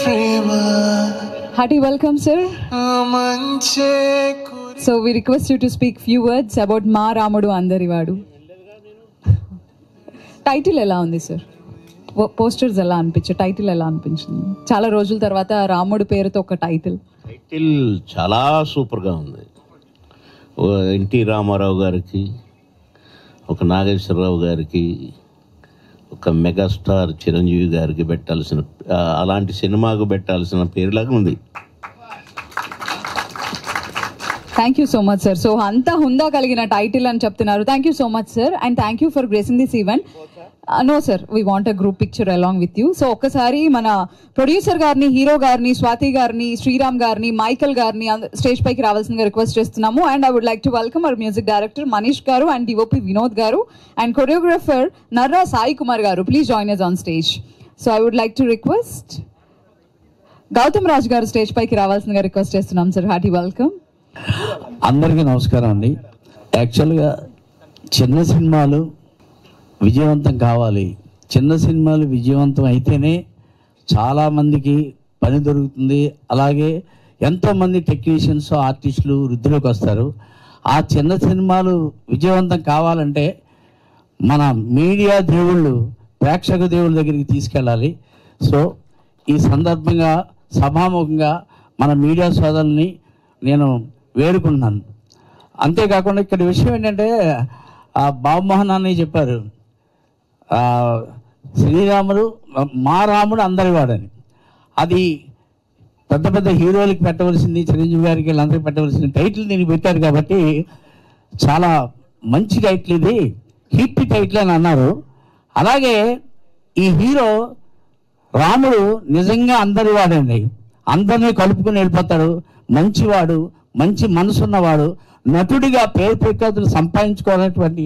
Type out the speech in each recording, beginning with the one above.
Hearty welcome, sir. So we request you to speak few words about Ma Ramudu Andarivadu. Title ఎలా ఉంది sir? Posters ఎలా అనిపించారు? Title ఎలా అనిపించింది? చాలా రోజుల తర్వాత రాముడు పేరుతో ఒక టైటిల్ చాలా సూపర్గా ఉంది. ఎన్టీ రామారావు గారికి, ఒక నాగేశ్వరరావు గారికి, ఒక మెగాస్టార్ చిరంజీవి గారికి పెట్టాల్సిన, అలాంటి సినిమాకు పెట్టాల్సిన పేరులాగా ఉంది. Thank you so much sir. So అంత హుందా కలిగిన టైటిల్ అని చెప్తున్నారు. Thank you so much sir, and thank you for gracing this event. No sir, we want a group picture along with you. So ఒక్కసారి మన ప్రొడ్యూసర్ గారిని, hero గారిని, స్వాతి గారిని, శ్రీరామ్ గారిని, మైకల్ గారిని స్టేజ్ పైకి రావాల్సిందిగా రిక్వెస్ట్ చేస్తున్నాము. And I would like to welcome our music director Manish garu and DOP Vinod garu and choreographer Narra Sai Kumar garu. Please join us on stage. So I would like to request Gautham Raj garu stage పైకి రావాల్సిందిగా రిక్వెస్ట్ చేస్తున్నాం సార్. Hearty welcome. అందరికీ నమస్కారం అండి. యాక్చువల్గా చిన్న సినిమాలు విజయవంతం కావాలి. చిన్న సినిమాలు విజయవంతం అయితేనే చాలామందికి పని దొరుకుతుంది. అలాగే ఎంతోమంది టెక్నీషియన్స్, ఆర్టిస్టులు వృద్ధిలోకి వస్తారు. ఆ చిన్న సినిమాలు విజయవంతం కావాలంటే మన మీడియా దేవుళ్ళు, ప్రేక్షక దేవుళ్ళ దగ్గరికి తీసుకెళ్ళాలి. సో ఈ సందర్భంగా సభాముఖంగా మన మీడియా సోదరుల్ని నేను వేడుకుంటున్నాను. అంతేకాకుండా ఇక్కడ విషయం ఏంటంటే, బాబుమోహన్ అన్నయ్య చెప్పారు, శ్రీరాముడు మా రాముడు అందరి వాడని. అది పెద్ద పెద్ద హీరోలకి పెట్టవలసింది, చిరంజీవి గారికి వీళ్ళందరికీ పెట్టవలసిన టైటిల్ దీనికి పెట్టారు కాబట్టి చాలా మంచి టైటిల్, ఇది హిట్ టైటిల్ అని అన్నారు. అలాగే ఈ హీరో రాముడు నిజంగా అందరి వాడండి, అందరినీ కలుపుకుని వెళ్ళిపోతాడు. మంచివాడు, మంచి మనసున్నవాడు, నటుడిగా పేరు ప్రఖ్యాతులు సంపాదించుకోవాలనేటువంటి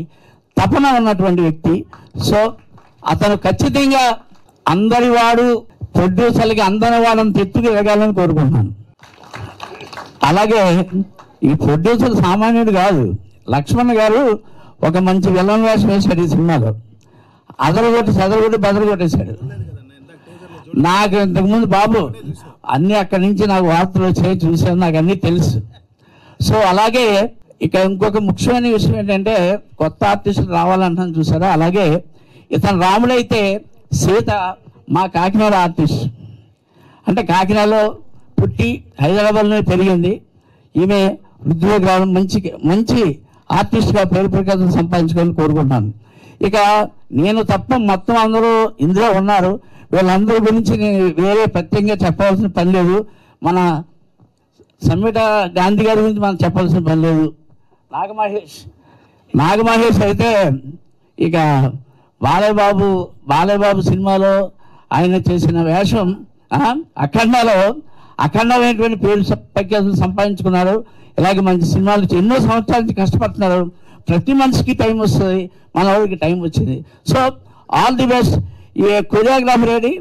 తపన ఉన్నటువంటి వ్యక్తి. సో అతను ఖచ్చితంగా అందరివాడు, ప్రొడ్యూసర్లకి అందరి వాడని తెట్టుకు ఎదగాలని కోరుకుంటున్నాను. అలాగే ఈ ప్రొడ్యూసర్ సామాన్యుడు కాదు. లక్ష్మణ్ గారు ఒక మంచి విలన్ వేషం వేశాడు ఈ సినిమాలో. అదరగొట్టి బెదరగొట్టేశాడు. నాకు ఇంతకుముందు బాబు అన్నీ అక్కడి నుంచి నాకు వార్తలు వచ్చాయి, చూసాను, నాకు అన్నీ తెలుసు. సో అలాగే ఇక ఇంకొక ముఖ్యమైన విషయం ఏంటంటే, కొత్త ఆర్టిస్టులు రావాలంటాను చూసారా. అలాగే ఇతను రాముడైతే సీత మా కాకినాడ ఆర్టిస్ట్, అంటే కాకినాడలో పుట్టి హైదరాబాద్లో పెరిగింది. ఈమె వృద్ధిలోకి రావడం, మంచి ఆర్టిస్ట్గా పేరు ప్రఖ్యాతులు సంపాదించుకోవాలని కోరుకుంటున్నాను. ఇక నేను తప్ప మొత్తం అందరూ ఇందులో ఉన్నారు. వీళ్ళందరి గురించి నేను వేరే ప్రత్యేకంగా చెప్పవలసిన పని లేదు. మన సమ్మిట గాంధీ గారి గురించి మనం చెప్పాల్సిన పని లేదు. నాగమహేష్ అయితే ఇక బాలయ్యబాబు సినిమాలో ఆయన చేసిన వేషం అఖండమైనటువంటి పేరు ప్రఖ్యాతులు సంపాదించుకున్నారు. ఇలాగే మంచి సినిమాలు ఎన్నో సంవత్సరాల నుంచి కష్టపడుతున్నారు. ప్రతి మనిషికి టైం వస్తుంది, మన వాడికి టైం వచ్చింది. So all the best. ఈ కొరియోగ్రాఫర్ రెడీ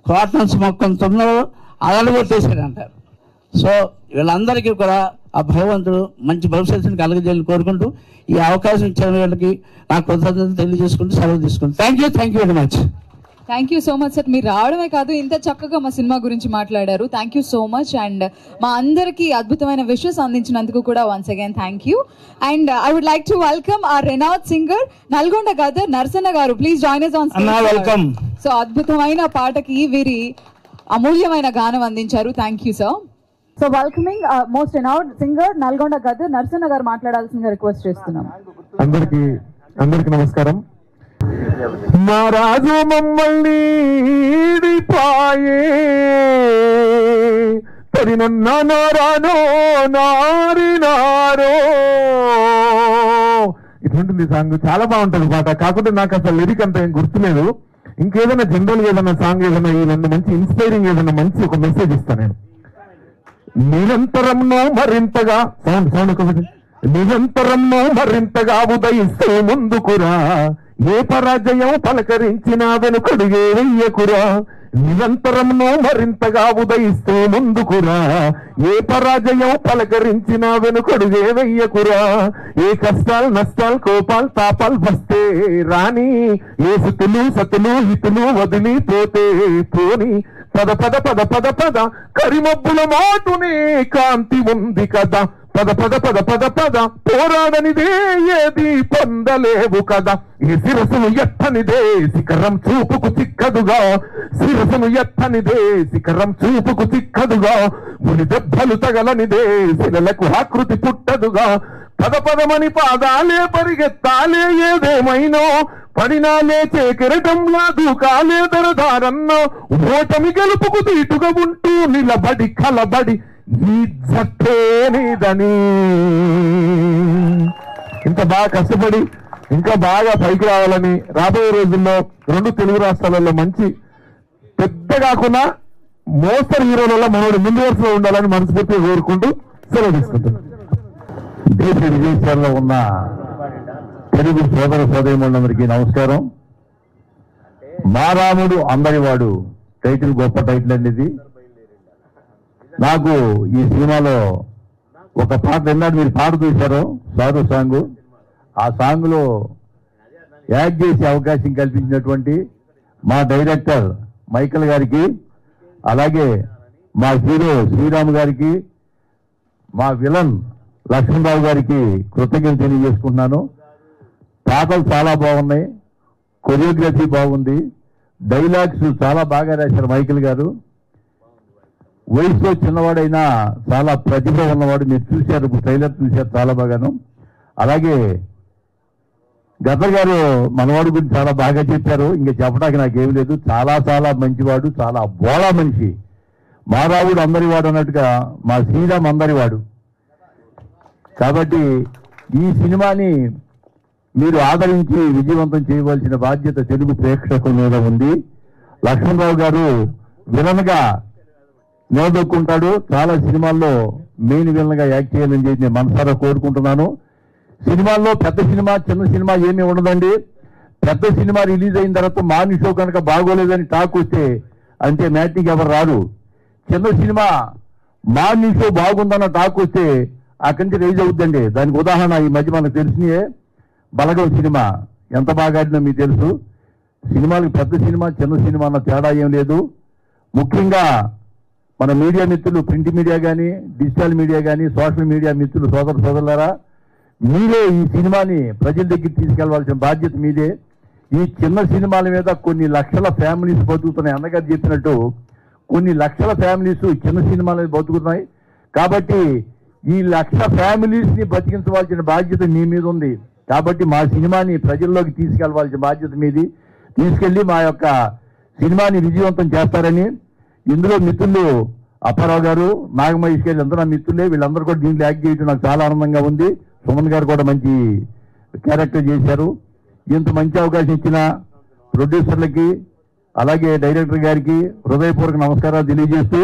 కోటన్స్ మొక్కం తొమ్మిది అలలు కొట్టేశాడు అంటారు. సో వీళ్ళందరికీ కూడా ఆ భగవంతుడు మంచి భవిష్యత్తుని కలగజేయాలని కోరుకుంటూ ఈ అవకాశం ఇచ్చిన వీళ్ళకి నా కృతజ్ఞతలు తెలియజేసుకుంటూ సెలవు తీసుకుంటాను. Thank you very much. Thank you so much sir. మీరు రావడమే కాదు, ఇంత చక్కగా మా సినిమా గురించి మాట్లాడారు. Thank you so much. And మా అందరికీ అద్భుతమైన విషెస్ అందించినందుకు కూడా once again thank you. And I would like to welcome our renowned singer Nalgonda Gaddar Narasanna గారు. Please join us on stage. Welcome. So అద్భుతమైన పాటకి వీరి అమూల్యమైన గానం అందించారు. Thank you sir. So welcoming most renowned singer Nalgonda Gaddar Narasanna గారు మాట్లాడాల్సిందిగా రిక్వెస్ట్ చేస్తున్నాం. అందరికి నమస్కారం. మా రాజు మమ్మల్ని ఇటువంటిది సాంగ్ చాలా బాగుంటుంది పాట. కాకపోతే నాకు అసలు లిరిక్ అంత ఏం గుర్తులేదు. ఇంకేదైనా జనరల్ గా ఏదైనా సాంగ్, ఏదైనా ఇలాంటి మంచి ఇన్స్పైరింగ్ ఏదైనా మంచి ఒక మెసేజ్ ఇస్తాను నేను. నిరంతరంలో మరింతగా నిరంతరంలో మరింతగా ఉదయిస్తే ముందుకురా, ఏ పరాజయం పలకరించినా వెనుకడుగే వెయ్యకురా. నిరంతరంలో మరింతగా ఉదయిస్తే ముందుకురా, ఏ పరాజయం పలకరించినా వెనుకడుగే వెయ్యకురా. ఏ కష్టాలు నష్టాలు కోపాలు తాపాలు వస్తే రాని, ఏ సతులు హితులు వదిలిపోతే పోని, పద పద పద పద పద కరిమబ్బుల మాటునే కాంతి ఉంది కదా పద పద పద పద పద పోరాడనిదే ఏది పొందలేవు కదా ఈ శిరసును ఎత్తనిదే శిఖరం చూపుకు చిక్కదుగా శిరసును ఎత్తనిదే శిఖరం చూపుకు చిక్కదుగా ముని దెబ్బలు తగలనిదే శిలలకు ఆకృతి పుట్టదుగా పద పదమని పాదాలే పరిగెత్తాలే ఏదేమైనో పడినా లేచే కిరటంలా దూకాలే దరదారన్నో ఓటమి గెలుపుకు దీటుగా ఉంటూ నిలబడి కలబడి ఈ జట్టే నీదని ఇంత బాగా కష్టపడి ఇంకా బాగా పైకి రావాలని రాబోయే రోజుల్లో 2 తెలుగు రాష్ట్రాలలో మంచి పెద్ద కాకుండా మోస్తరు హీరోలలో మనోడు ముందు వరుసలో ఉండాలని మనస్ఫూర్తిగా కోరుకుంటూ సెలవు తీసుకుంటున్నాను. దేశ విదేశాల్లో ఉన్న తెలుగు సోదర సోదరిమణులందరికీ నమస్కారం. మా రాముడు అందరివాడు టైటిల్ గొప్ప టైటిల్ అండి. ఇది నాకు ఈ సినిమాలో ఒక పాట విన్నాడు, మీరు పాట చూశారు సాధు సాంగ్. ఆ సాంగ్ లో యాక్ట్ చేసే అవకాశం కల్పించినటువంటి మా డైరెక్టర్ మైకల్ గారికి, అలాగే మా హీరో శ్రీరామ్ గారికి, మా విలన్ లక్ష్మణరావు గారికి కృతజ్ఞతలు తెలియజేసుకుంటున్నాను. పాటలు చాలా బాగున్నాయి, కొరియోగ్రఫీ బాగుంది, డైలాగ్స్ చాలా బాగా రాశారు మైకిల్ గారు. వయసులో చిన్నవాడైనా చాలా ప్రతిభ ఉన్నవాడు. మీరు చూశారు, ట్రైలర్ చూశారు, చాలా బాగాను. అలాగే గద్దర్ గారు మనవాడు గురించి చాలా బాగా చెప్పారు, ఇంకా చెప్పడానికి నాకేం లేదు. చాలా చాలా మంచివాడు, చాలా బోళా మనిషి. మా రాముడు అందరివాడు అన్నట్టుగా మా శ్రీరామ్ అందరివాడు. కాబట్టి ఈ సినిమాని మీరు ఆదరించి విజయవంతం చేయవలసిన బాధ్యత తెలుగు ప్రేక్షకుల మీద ఉంది. లక్ష్మణరావు గారు విలన్ గా నిలదొక్కుంటాడు. చాలా సినిమాల్లో మెయిన్ విలన్ గా యాక్ట్ చేయాలని చెప్పి నేను మనసారా కోరుకుంటున్నాను. సినిమాల్లో పెద్ద సినిమా చిన్న సినిమా ఏమీ ఉండదండి. పెద్ద సినిమా రిలీజ్ అయిన తర్వాత మార్నింగ్ షో కనుక బాగోలేదని టాక్ వస్తే అంటే మ్యాట్నికి ఎవరు రారు. చిన్న సినిమా మార్నింగ్ షో బాగుందన్న టాక్ వస్తే అక్కడి నుంచి రైజ్ అవుద్దండి. దానికి ఉదాహరణ ఈ మధ్య మనకు తెలిసినయే బలగం సినిమా ఎంత బాగా ఆడినా మీకు తెలుసు. సినిమాలకు పెద్ద సినిమా చిన్న సినిమా అన్న తేడా ఏం లేదు. ముఖ్యంగా మన మీడియా మిత్రులు, ప్రింట్ మీడియా కానీ, డిజిటల్ మీడియా కానీ, సోషల్ మీడియా మిత్రులు, సోదర సోదరులారా, మీరే ఈ సినిమాని ప్రజల దగ్గర తీసుకెళ్లవలసిన బాధ్యత మీదే. ఈ చిన్న సినిమాల మీద కొన్ని లక్షల ఫ్యామిలీస్ బతుకుతున్నాయి. అన్నగారు చెప్పినట్టు కొన్ని లక్షల ఫ్యామిలీస్ చిన్న సినిమాల మీద బతుకుతున్నాయి. కాబట్టి ఈ లక్ష ఫ్యామిలీస్ ని బతికించవలసిన బాధ్యత మీ మీద ఉంది. కాబట్టి మా సినిమాని ప్రజల్లోకి తీసుకెళ్లవలసిన బాధ్యత మీది. తీసుకెళ్లి మా యొక్క సినిమాని విజయవంతం చేస్తారని, ఇందులో మిత్రులు అప్పారావు గారు, నాగమహేష్ గారు అందరూ నా మిత్రులే. వీళ్ళందరూ కూడా దీంట్లో యాక్ట్ చేయడం నాకు చాలా ఆనందంగా ఉంది. సుమన్ గారు కూడా మంచి క్యారెక్టర్ చేశారు. ఇంత మంచి అవకాశం ఇచ్చిన ప్రొడ్యూసర్లకి, అలాగే డైరెక్టర్ గారికి హృదయపూర్వక నమస్కారాలు తెలియజేస్తూ,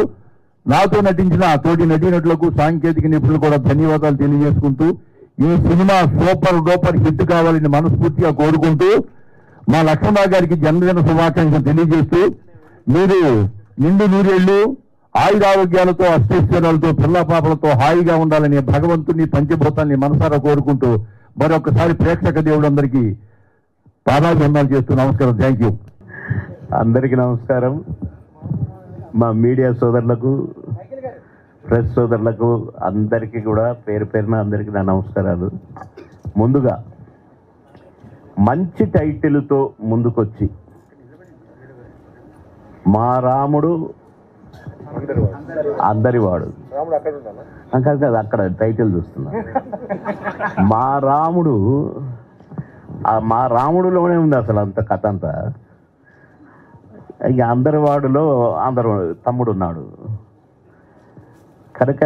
నాతో నటించిన తోటి నటీనటులకు, సాంకేతిక నిపుణులు కూడా ధన్యవాదాలు తెలియజేసుకుంటూ, ఈ సినిమా సూపర్ డూపర్ హిట్ కావాలని మనస్ఫూర్తిగా కోరుకుంటూ, మా లక్ష్మణరావు గారికి జన్మదిన శుభాకాంక్షలు తెలియజేస్తూ, మీరు నిండు నూరేళ్లు ఆయురారోగ్యాలతో, అష్టైశ్వర్యాలతో, పిల్ల పాపలతో హాయిగా ఉండాలని భగవంతుని పంచభూతాన్ని మనసారా కోరుకుంటూ మరొకసారి ప్రేక్షక దేవుడందరికీ పాదాభివందనాలు చేస్తూ నమస్కారం. Thank you. అందరికీ నమస్కారం. మా మీడియా సోదరులకు, ప్రెస్ సోదరులకు అందరికీ కూడా పేరు పేరున అందరికీ నా నమస్కారాలు. ముందుగా మంచి టైటిల్తో ముందుకొచ్చి మా రాముడు అందరివాడు, అక్కడ టైటిల్ చూస్తున్నా. మా రాముడు, మా రాముడులోనే ఉంది అసలు అంత కథ అంతా. ఇక అందరి వాడులో అందరు తమ్ముడు ఉన్నాడు కనుక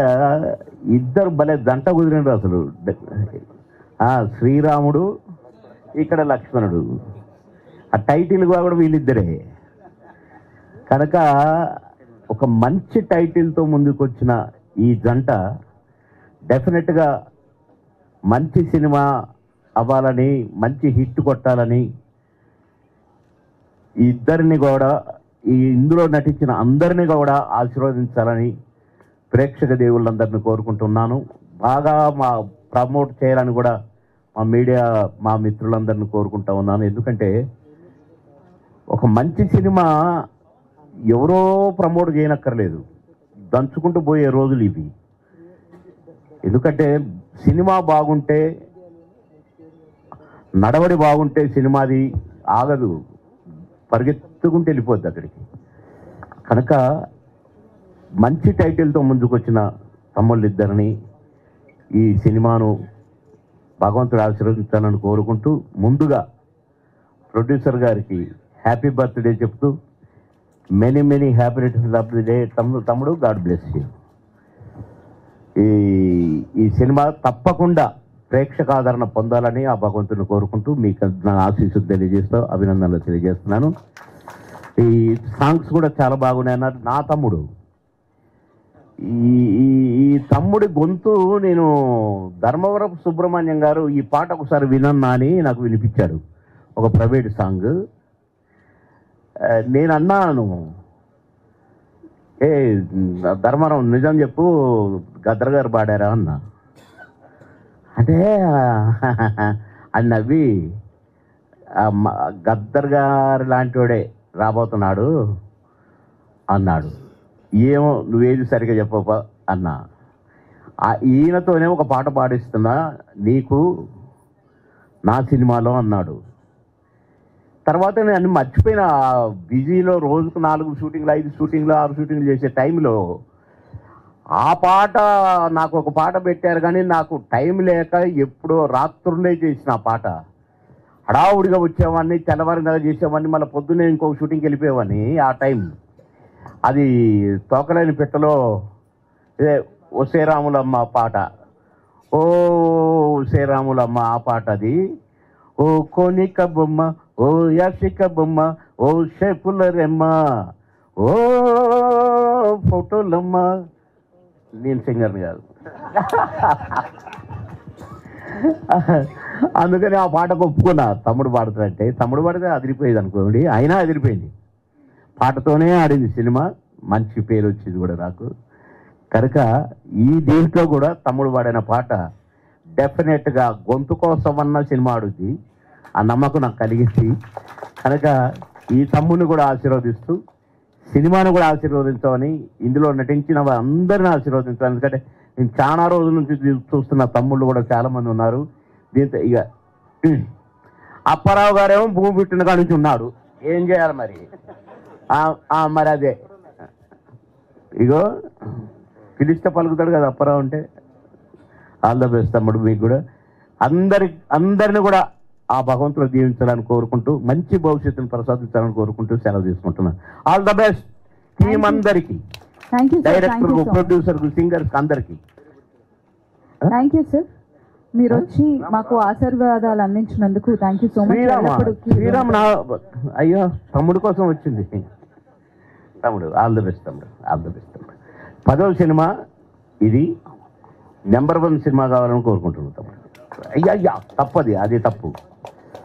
ఇద్దరు భలే దంట కుదిరినారు అసలు. శ్రీరాముడు, ఇక్కడ లక్ష్మణుడు, ఆ టైటిల్ కూడా వీళ్ళిద్దరే కనుక ఒక మంచి టైటిల్తో ముందుకొచ్చిన ఈ జంట డెఫినెట్గా మంచి సినిమా అవ్వాలని, మంచి హిట్ కొట్టాలని, ఈ ఇద్దరిని కూడా, ఈ ఇందులో నటించిన అందరినీ కూడా ఆశీర్వదించాలని ప్రేక్షక దేవుళ్ళందరినీ కోరుకుంటున్నాను. బాగా మా ప్రమోట్ చేయాలని కూడా మా మీడియా, మా మిత్రులందరినీ కోరుకుంటా ఉన్నాను. ఎందుకంటే ఒక మంచి సినిమా ఎవరో ప్రమోట్ చేయనక్కర్లేదు, దంచుకుంటూ పోయే రోజులు ఇవి. ఎందుకంటే సినిమా బాగుంటే, నడవడి బాగుంటే సినిమాది ఆగదు, పరిగెత్తుకుంటూ వెళ్ళిపోద్ది అక్కడికి. కనుక మంచి టైటిల్తో ముందుకొచ్చిన తమ్ముళ్ళు ఇద్దరిని ఈ సినిమాను భగవంతుడు ఆశీర్వదించాలని కోరుకుంటూ, ముందుగా ప్రొడ్యూసర్ గారికి హ్యాపీ బర్త్డే చెప్తూ, many many happy returns of the day తమ్ముడు, గాడ్ బ్లెస్ యూ. ఈ సినిమా తప్పకుండా ప్రేక్షక ఆదరణ పొందాలని ఆ భగవంతుని కోరుకుంటూ మీకు నా ఆశీస్సులు తెలియజేస్తూ అభినందనలు తెలియజేస్తున్నాను. ఈ సాంగ్స్ కూడా చాలా బాగున్నాయి అన్నారు నా తమ్ముడు. ఈ తమ్ముడి గొంతు నేను ధర్మవరపు సుబ్రహ్మణ్యం గారు ఈ పాట ఒకసారి వినన్నా అని నాకు వినిపించాడు, ఒక ప్రైవేట్ సాంగ్. నేను అన్నాను, ఏ ధర్మవరం నిజం చెప్పు, గద్దర్ గారు పాడారా అన్నా. అంటే అని నవ్వి, గద్దర్ గారు లాంటి వాడే రాబోతున్నాడు అన్నాడు. ఏమో నువ్వేది సరిగా చెప్పపా అన్నా. ఈయనతోనే ఒక పాట పాడిస్తున్నా నీకు నా సినిమాలో అన్నాడు. తర్వాత నేను అన్ని మర్చిపోయిన, బిజీలో రోజుకు 4 షూటింగ్లు 5 షూటింగ్లు 6 షూటింగ్లు చేసే టైంలో ఆ పాట నాకు ఒక పాట పెట్టారు, కానీ నాకు టైం లేక ఎప్పుడో రాత్రులే చేసిన ఆ పాట. హడావుడిగా వచ్చేవాడిని, తెల్లవారిగా చేసేవాడిని, మళ్ళీ పొద్దున్నే ఇంకొక షూటింగ్కి వెళ్ళిపోయేవాడిని. ఆ టైం అది తోకలేని పెట్టలో ఓ శ్రీరాములమ్మ పాట, ఓ శ్రీరాములమ్మ ఆ పాట అది. ఓ కోనిక బొమ్మ, ఓ యాసిక బొమ్మ, ఓ షేపుల రెమ్మ, ఓ ఫోటోలమ్మ. నేను సింగర్ని కాదు, అందుకని ఆ పాటకు ఒప్పుకున్నా. తమ్ముడు పాడుతాడంటే, తమ్ముడు పాడితే అదిరిపోయేది అనుకోండి, అయినా అదిరిపోయింది. పాటతోనే ఆడింది సినిమా, మంచి పేరు వచ్చింది కూడా నాకు. కనుక ఈ దీంట్లో కూడా తమ్ముడు పాడిన పాట డెఫినెట్గా గొంతు కోసం అన్న సినిమా ఆడుద్ది, ఆ నమ్మకం నాకు కలిగింది. కనుక ఈ తమ్ముడిని కూడా ఆశీర్వదిస్తూ సినిమాను కూడా ఆశీర్వదించామని, ఇందులో నటించిన అందరిని ఆశీర్వదించాలి. ఎందుకంటే నేను చాలా రోజుల నుంచి చూస్తున్న తమ్ముళ్ళు కూడా చాలామంది ఉన్నారు. దీంతో ఇక అప్పారావు గారేమో భూమి పుట్టిన కాడి నుంచి ఉన్నాడు, ఏం చేయాలి మరి? మరి అదే ఇగో పిలిస్తే పలుకుతాడు కదా అప్పారావు అంటే. ఆల్ ద బెస్ట్ తమ్ముడు, మీకు కూడా అందరిని కూడా ఆ భగవంతుడు దీవించాలని కోరుకుంటూ, మంచి భవిష్యత్తును ప్రసాదించాలని కోరుకుంటూ సెలవు తీసుకుంటున్నాను. ఆల్ ద బెస్ట్ టీం అందరికి, డైరెక్టర్, ప్రొడ్యూసర్, సింగర్స్ అందరికి. థ్యాంక్ యూ సార్, మీరు వచ్చి మాకు ఆశీర్వాదాలు అందించినందుకు thank you so much. Sriram నా అయ్యో తమ్ముడు కోసం వచ్చింది. తమ్ముడు ఆల్ ద బెస్ట్ తమ్ముడు, ఆల్ ద బెస్ట్ తమ్ముడు. 10వ సినిమా ఇది, నెంబర్ 1 సినిమా కావాలని కోరుకుంటున్నాను తమ్ముడు. అయ్యా తప్పది, అది తప్పు.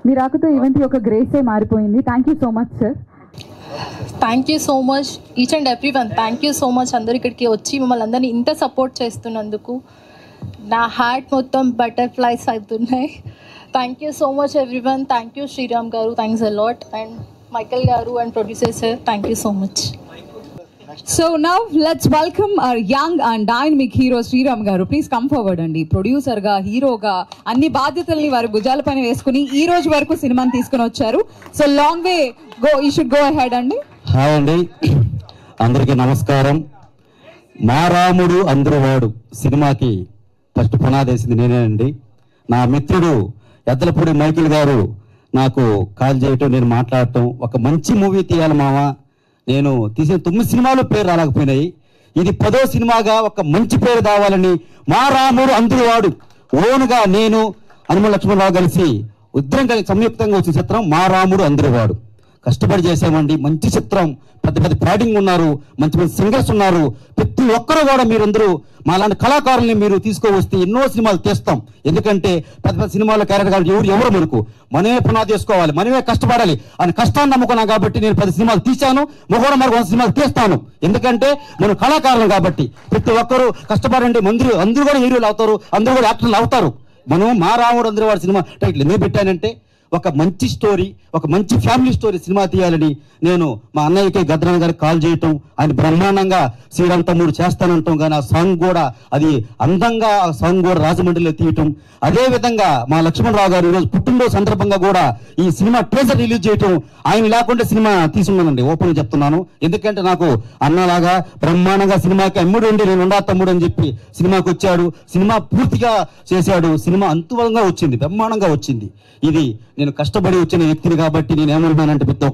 మీ రాకతో ఈవెంట్ యొక్క గ్రేసే మారిపోయింది. Thank you so much sir. Thank you so much each and every one. Thank you so much అందరు ఇక్కడికి వచ్చి మమ్మల్ని అందరినీ ఇంత సపోర్ట్ చేస్తున్నందుకు. నా హార్ట్ మొత్తం బటర్ఫ్లైస్ అవుతున్నాయి. Thank you so much everyone. Thank you Sriram గారు, thanks a lot, and Michael గారు and producer sir, thank you so much. So now let's welcome our young and dynamic hero Sriram garu. Please come forward andi. Producer ga, hero ga anni బాధ్యతల్ని వారి భుజాల పైన వేసుకుని ఈ రోజు వరకు సినిమాని తీసుకొని వచ్చారు. So long way go, you should go ahead అండి. హాయ్ అండి, అందరికీ నమస్కారం. మా రాముడు అందరువాడు సినిమాకి ఫస్ట్ పునాదేసింది నేనేనండి. నా మిత్రుడు ఎద్దలపూడి మైకిల్ గారు నాకు కాల్ చేయటం, నేను మాట్లాడటం, ఒక మంచి మూవీ తీయాలి మావా, నేను తీసిన 9 సినిమాలు పేరు రాలేకపోయినాయి, ఇది 10వ సినిమాగా ఒక మంచి పేరు కావాలని మా రాముడు అందరువాడు ఓనుగా నేను అనుమల లక్ష్మణరావు కలిసి ఇద్దరం కలిసి సంయుక్తంగా వచ్చిన చిత్రం మా రాముడు అందరువాడు. కష్టపడి చేసామండి, మంచి చిత్రం, పెద్ద పెద్ద ప్యాడింగ్ ఉన్నారు, మంచి మంచి సింగర్స్ ఉన్నారు. ప్రతి ఒక్కరు కూడా మీరందరూ మా లాంటి కళాకారుల్ని మీరు తీసుకువస్తే ఎన్నో సినిమాలు తీస్తాం. ఎందుకంటే పెద్ద పెద్ద సినిమాల క్యారెక్టర్ గారు ఎవరు మనకు, మనమే పునాది చేసుకోవాలి, మనమే కష్టపడాలి అని కష్టాన్ని నమ్ముకున్నాం. కాబట్టి నేను 10 సినిమాలు తీశాను, మొగోడ మరి 100 సినిమాలు తీస్తాను. ఎందుకంటే మనం కళాకారులు కాబట్టి ప్రతి ఒక్కరు కష్టపడండి. అందరూ కూడా హీరోలు అవుతారు, అందరూ కూడా యాక్టర్లు అవుతారు. మనం మా రాముడు అందరూ వాడి సినిమా టైటిల్ ఎందుకు పెట్టానంటే, ఒక మంచి స్టోరీ, ఒక మంచి ఫ్యామిలీ స్టోరీ సినిమా తీయాలని నేను మా అన్నయ్యకి గద్రన్న గారికి కాల్ చేయటం, ఆయన బ్రహ్మాండంగా శ్రీరామ్ తమ్ముడు చేస్తానంటాం. కానీ ఆ సాంగ్ కూడా అది అందంగా ఆ సాంగ్ కూడా రాజమండ్రిలో తీయటం. అదే విధంగా మా లక్ష్మణరావు గారు ఈరోజు పుట్టినరోజు సందర్భంగా కూడా ఈ సినిమా ట్రేజర్ రిలీజ్ చేయటం. ఆయన లేకుండా సినిమా తీసుకున్నానండి, ఓపెన్ చెప్తున్నాను. ఎందుకంటే నాకు అన్నలాగా బ్రహ్మాండంగా సినిమాకి అమ్ముడు ఉండి నేను ఉండా తమ్ముడు అని చెప్పి సినిమాకి వచ్చాడు, సినిమా పూర్తిగా చేశాడు. సినిమా అంతువంగా వచ్చింది, బ్రహ్మాండంగా వచ్చింది. ఇది నేను కష్టపడి వచ్చిన వ్యక్తిని కాబట్టి నేను ఏమంటున్నానంటే ప్రతి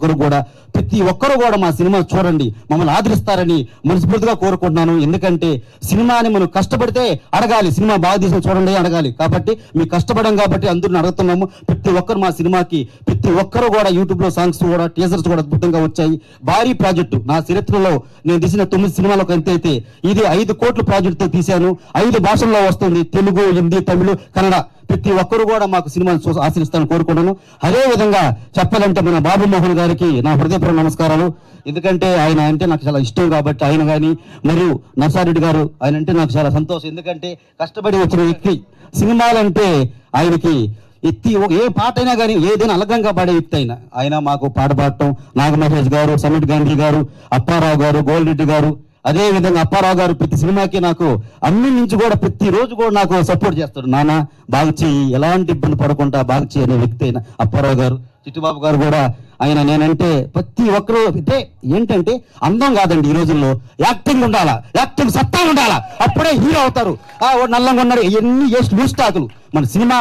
ఒక్కరు కూడా మా సినిమా చూడండి, మమ్మల్ని ఆదరిస్తారని మనస్ఫూర్తిగా కోరుకుంటున్నాను. ఎందుకంటే సినిమాని మనం కష్టపడితే అడగాలి, సినిమా బాగా తీసిన చూడండి అడగాలి. కాబట్టి మీకు కష్టపడం కాబట్టి అందరిని అడుగుతున్నాము. ప్రతి ఒక్కరు మా సినిమాకి ప్రతి ఒక్కరు కూడా యూట్యూబ్ లో సాంగ్స్ కూడా టీజర్స్ కూడా అద్భుతంగా వచ్చాయి. భారీ ప్రాజెక్టు నా చరిత్రలో నేను తీసిన 9 సినిమాలకు ఎంతైతే ఇది 5 కోట్ల ప్రాజెక్టుతో తీశాను. 5 భాషల్లో వస్తుంది, తెలుగు, హిందీ, తమిళ, కన్నడ. ప్రతి ఒక్కరు కూడా మాకు సినిమాను ఆశీర్స్తానని కోరుకుంటున్నాను. అదే విధంగా చెప్పాలంటే మన బాబు మోహన్ గారికి నా హృదయపూర్వక నమస్కారాలు. ఎందుకంటే ఆయన అంటే నాకు చాలా ఇష్టం కాబట్టి ఆయన కానీ, మరియు నర్సారెడ్డి గారు ఆయన అంటే నాకు చాలా సంతోషం. ఎందుకంటే కష్టపడి వచ్చిన వ్యక్తి, సినిమాలంటే ఆయనకి ఎత్తి ఏ పాట అయినా కానీ ఏదైనా అలగంగా పాడే వ్యక్తి అయినా ఆయన మాకు పాట పాడటం. నాగమహేష్ గారు, సమిట్ గాంధీ గారు, అప్పారావు గారు, గోల్రెడ్డి గారు, అదే విధంగా అప్పారావు గారు ప్రతి సినిమాకి నాకు అన్ని నుంచి కూడా ప్రతి రోజు కూడా నాకు సపోర్ట్ చేస్తాడు. నాన్న బాగా చెయ్యి, ఎలాంటి ఇబ్బంది పడకుండా బాగా చేయనే వ్యక్తి అయిన అప్పారావు గారు. చిట్టుబాబు గారు కూడా ఆయన నేనంటే ప్రతి ఒక్కరు అంటే ఏంటంటే అందం కాదండి, ఈ రోజుల్లో యాక్టింగ్ ఉండాలా, యాక్టింగ్ సత్తా ఉండాలా, అప్పుడే హీరో అవుతారు. నల్లంగా ఉన్నారు ఎన్ని లూజ్ స్టాకులు. మన సినిమా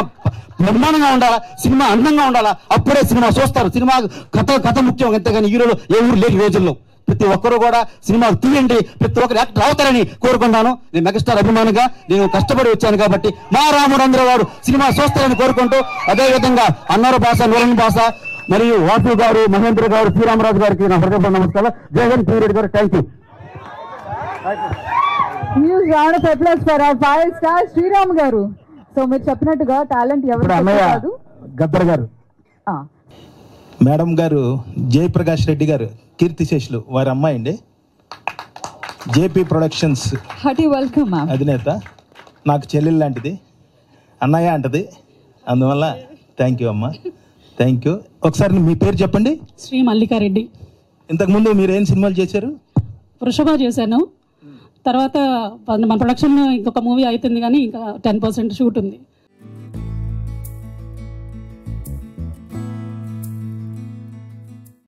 బ్రహ్మాండంగా ఉండాలా, సినిమా అందంగా ఉండాలా, అప్పుడే సినిమా చూస్తారు. సినిమా కథ ముఖ్యం, అంతేగాని హీరోలు ఏ ఊరు లేని రోజుల్లో. ప్రతి ఒక్కరు కూడా సినిమా తీయండి, ప్రతి ఒక్కరు యాక్టర్ అవుతారని కోరుకుంటాను. నేను మెగాస్టార్ అభిమానిగా నేను కష్టపడి వచ్చాను కాబట్టి మా రాముడు అందరూ వారు సినిమా చూస్తారని కోరుకుంటూ, అదేవిధంగా అన్నర భాష, నూలని భాష, మరియు వాసు గారు, మహేంద్ర గారు, శ్రీరామరాజు గారికి నా హృదయపూర్వక నమస్కారం. జగన్ పీరియడ్ garu thank you. News round of applause for our 5 star Sriram garu. So మీరు చెప్పినట్టుగా టాలెంట్ ఎవరు కాదు, గద్దర్ గారు. మేడం గారు జయప్రకాష్ రెడ్డి గారు కీర్తిశేషులు వారి అమ్మాయి అండి. JP productions hearty welcome ma'am. అధినేత, నాకు చెల్లెలు లాంటిది, అన్నయ్య అంటది. అందువల్ల థ్యాంక్ యూ అమ్మా, థ్యాంక్ యూ. ఒకసారి మీ పేరు చెప్పండి. శ్రీ మల్లికారెడ్డి. ఇంతకుముందు మీరు ఏం సినిమాలు చేశారు? వృషభ చేశాను. తర్వాత మన ప్రొడక్షన్ ఇంకొక మూవీ అవుతుంది కానీ ఇంకా 10% షూట్ ఉంది.